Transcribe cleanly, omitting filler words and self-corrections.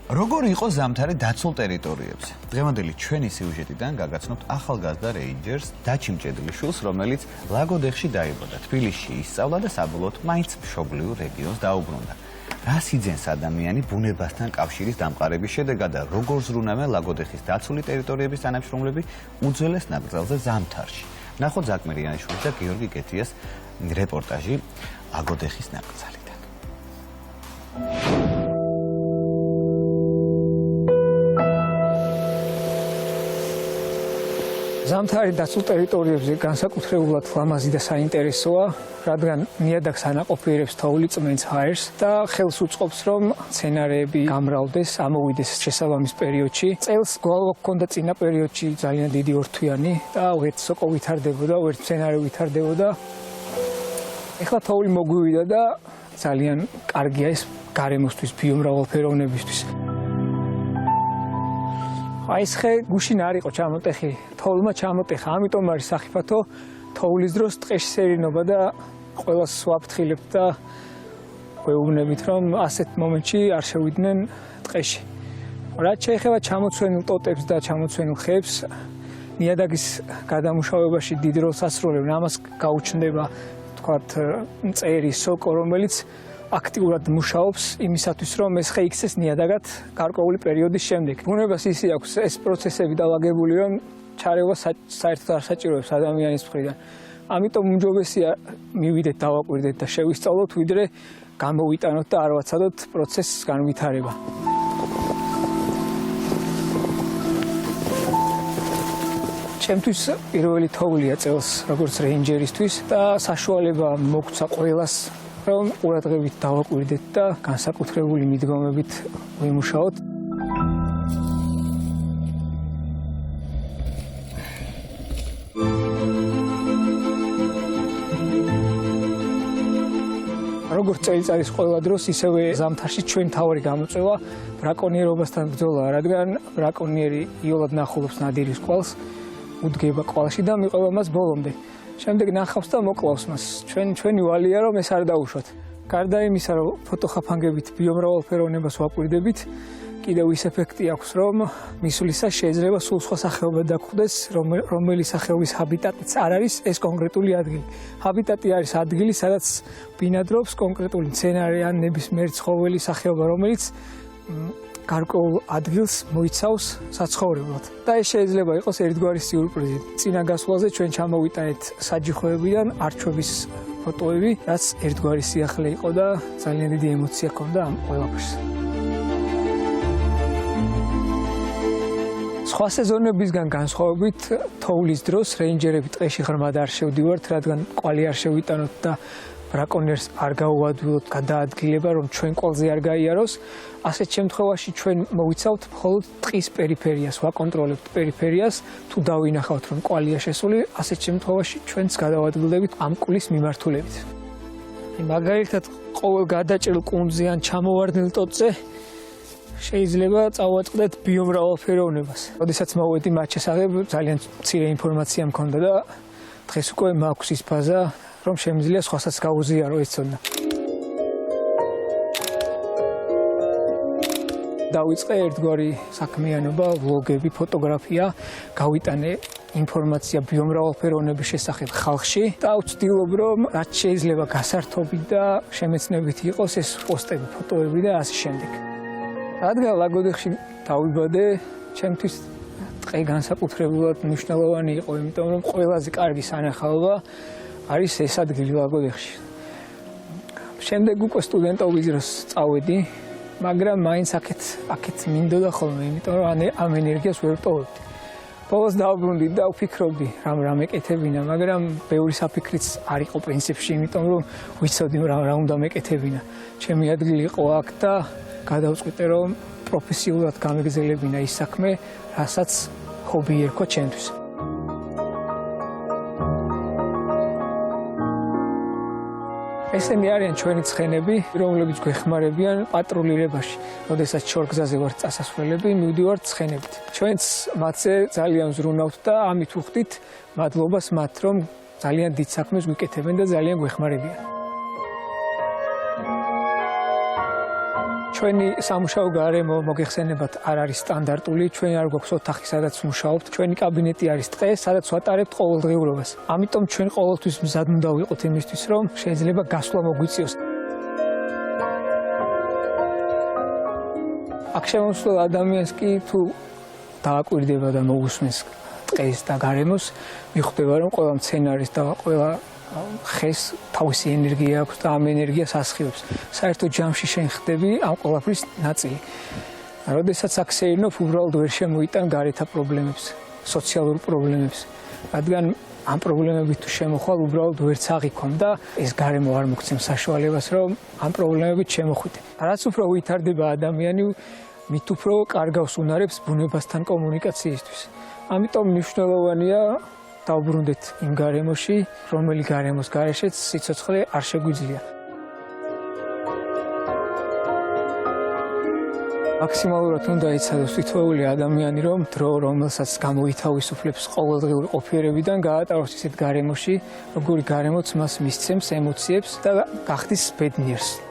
როგორი იყო ზამთარი დაცულ ტერიტორიებზე? დღევანდელი ჩვენი სიუჟეტიდან გაგაცნობთ ახალგაზრდა რეინჯერს დაჩი მჭედლიშვილს, რომელიც ლაგოდეხში დაიბადა, თბილისში ისწავლა და საბოლოოდ მაინც მშობლიურ რეგიონს დაუბრუნდა. რას იძენს ადამიანი ბუნებასთან კავშირის დამყარების შედეგად და როგორ ზრუნავენ ლაგოდეხის დაცული ტერიტორიების თანამშრომლები უძველეს ნაკრძალზე ზამთარში? ნახოთ ზაკმერიანიშვილის და გიორგი გეთიას რეპორტაჟი ლაგოდეხის ნაკრძალიდან. ზამთარი დაცულ ტერიტორიებზე განსაკუთრებულად ლამაზი და საინტერესოა, რადგან ნიადაგს ანაყოფიერებს თოვლი წმენს ჰაერს და ხელს უწყობს, რომ მცენარეები გამრავლდეს, ამოვიდეს შესაბამის პერიოდში. წელს გვალვა ჰქონდა წინა პერიოდში ძალიან დიდი ორთვიანი და ვერც სოკო ვითარდებოდა, ვერც მცენარე ვითარდებოდა. ეხლა თოვლი მოგვივიდა და ძალიან კარგია ეს გარემოსთვის, ბიომრავალფეროვნებისთვის. აი ეს ხე გუშინ არ იყო ჩამოტეხი, თოვლმა ჩამოტეხა, ამიტომ არის სახიფათო თოვლის დროს ტყეში სერინობა და ყველას ვაფრთხილებთ და ვეუბნებით, რომ ასეთ მომენტში არ შევიდნენ ტყეში. რაც შეეხება ჩამოცვენილ ტოტებს და ჩამოცვენილ ხეებს, ნიადაგის გადამუშავებაში დიდ როლს ასრულებენ. ამას გაუჩნდება თქვათ მწერი, სოკო, რომელიც აქტიურად მუშაობს იმისათვის, რომ ეს ხე იქცეს ნიადაგად გარკვეული პერიოდის შემდეგ. ბუნებას ისე აქვს ეს პროცესები დაალაგებული, რომ ჩარევა საერთოდ არ საჭიროებს ადამიანის მხრიდან. ამიტომ უმჯობესია მივიდეთ, დავაკვირდეთ და შევისწავლოთ, ვიდრე გამოვიტანოთ და არ ვაცადოთ პროცესს განვითარება. ჩემთვის პირველი თოვლია წელს, როგორც რეინჯერისთვის და საშუალება მოგცა ყველას, რომ ყურადღებით დავაკვირდეთ და განსაკუთრებული მიდგომებით ვიმუშაოთ. როგორც წელიწადის ყველა დროს, ისევე ზამთარში ჩვენ მთავარი გამოწვევა ბრაკონიერობასთან ბრძოლა, რადგან ბრაკონიერი იოლად ნახულობს ნადირის კვალს, უდგება კვალში და მიყვება მას ბოლომდე. შემდეგ ნახავს და მოკლავს მას. ჩვენი ვალია, რომ ეს არ დაუშვათ. გარდა იმისა, რომ ფოტოხაფანგებით ბიომრავალფეროვნებას ვაკვირდებით, კიდევ ის ეფექტი აქვს, რომ მისვლისას შეიძლება სულ სხვა სახეობა დაგხვდეს, რომელი სახეობის ჰაბიტატიც არ არის ეს კონკრეტული ადგილი. ჰაბიტატი არის ადგილი, სადაც ბინადრობს კონკრეტული მცენარე ან ნებისმიერი ცხოველი სახეობა, რომელიც გარკვეულ ადგილს მოიცავს საცხოვრებლად. და ეს შეიძლება იყოს ერთგვარი სიურპრიზი. წინა გასვლაზე ჩვენ ჩამოვიტანეთ საჯიხვეებიდან არჩვების ფოტოები, რაც ერთგვარი სიახლე იყო და ძალიან დიდი ემოცია ჰქონდა ამ ყველაფერს. სხვა სეზონებისგან განსხვავებით, თოვლის დროს რეინჯერები ტყეში ღრმად არ შევდივართ, რადგან კვალი არ შევიტანოთ და ბრაკონიერს არ გაუადვილოთ გადაადგილება, რომ ჩვენ კვალზე არ გაიაროს. ასეთ შემთხვევაში ჩვენ მოვიცავთ მხოლოდ ტყის პერიფერიას, ვაკონტროლებთ პერიფერიას, თუ დავინახავთ, რომ კვალია შესული, ასეთ შემთხვევაში ჩვენც გადავადგილდებით ამ კულის მიმართულებით. მაგალითად, ყოველ გადაჭრილ კუნძზე ან ჩამოვარდნილ ტოტზე შეიძლება წავაწყდეთ ბიომრავალფეროვნებას. როდესაც მოვედი მათ შესახებ, ძალიან მცირე ინფორმაცია მქონდა და დღეს უკვე მაქვს ის ფაზა, რომ შემიძლია სხვასაც გაუზიარო ეს ცოდნა. დავიწყე ერთგვარი საქმიანობა, ვლოგები, ფოტოგრაფია, გავიტანე ინფორმაცია ბიომრავალფეროვნების შესახებ ხალხში და ვცდილობ, რომ რაც შეიძლება გასართობი და შემეცნებითი იყოს ეს პოსტები, ფოტოები და ასე შემდეგ. რადგან ლაგოდეხში დავიბადე, ჩემთვის ტყე განსაკუთრებულად მნიშვნელოვანი იყო, იმიტომ რომ ყველაზე კარგი სანახაობა არის ეს ადგილი ლაგოდეხში. შემდეგ უკვე სტუდენტობის დროს წავედი, მაგრამ მაინც აქეთ მინდოდა ხოლმე, იმიტომ რომ ამ ენერგიას ვერ ვტოვებდი. ბოლოს დავბრუნდი და ვფიქრობდი, რა მეკეთებინა, მაგრამ ბევრი საფიქრიც არ იყო პრინციპში, იმიტომ რომ ვიცოდი რა უნდა მეკეთებინა. ჩემი ადგილი იყო აქ და გადავწყვიტე, რომ პროფესიულად გამეგზელებინა ის საქმე, რასაც ჰობი ერქვა ჩემთვის. ესენი არიან ჩვენი ცხენები, რომლებიც გვეხმარებიან პატრულირებაში. როდესაც შორგზაზე ვართ წასასვლელები, მივდივართ ცხენებით. ჩვენც მათზე ძალიან ვზრუნავთ და ამით ვუხდით მადლობას მათ, რომ ძალიან დიდ საქმეს გვიკეთებენ და ძალიან გვეხმარებიან. ჩვენი სამუშაო გარემო მოგეხსენებათ არ არის სტანდარტული, ჩვენ არ გვაქვს ოთახი, სადაც ვმუშაობთ. ჩვენი კაბინეტი არის ტყე, სადაც ვატარებთ ყოველდღიურობას. ამიტომ ჩვენ ყოველთვის მზად უნდა ვიყოთ იმისთვის, რომ შეიძლება გასვლა მოგვიწიოს. აქ შემოსულ ადამიანს კი თუ დააკვირდება და მოусმენს ტყეს და გარემოს, მიხვდება რომ ყველა მცენარის და ყველა ხეს თავისი ენერგია აქვს და ამ ენერგიას ასხივებს. საერთოდ ჯამში შენ ხდები ამ ყველაფრის ნაწილი. როდესაც აქ სეირნობ, უბრალოდ ვერ შემოიტან გარეთა პრობლემებს, სოციალურ პრობლემებს. რადგან ამ პრობლემებით თუ შემოხვალ, უბრალოდ ვერც აღიქომ და ეს გარემო არ მოგცემს საშუალებას, რომ ამ პრობლემებით შემოხვიდე. რაც უფრო ვითარდება ადამიანი, მით უფრო კარგავს უნარებს ბუნებასთან კომუნიკაციისთვის. ამიტომ მნიშვნელოვანია დავბრუნდეთ იმ გარემოში, რომელი გარემოს გარეშეც სიცოცხლე არ შეგვიძლია. მაქსიმალურად უნდა იცადოს თითოეული ადამიანი, რომ დრო, რომელსაც გამოითავისუფლებს ყოველდღიური ყოფიერებიდან, გაატაროს ისეთ გარემოში, როგორი გარემოც მას მისცემს ემოციებს და გახდის ბედნიერს.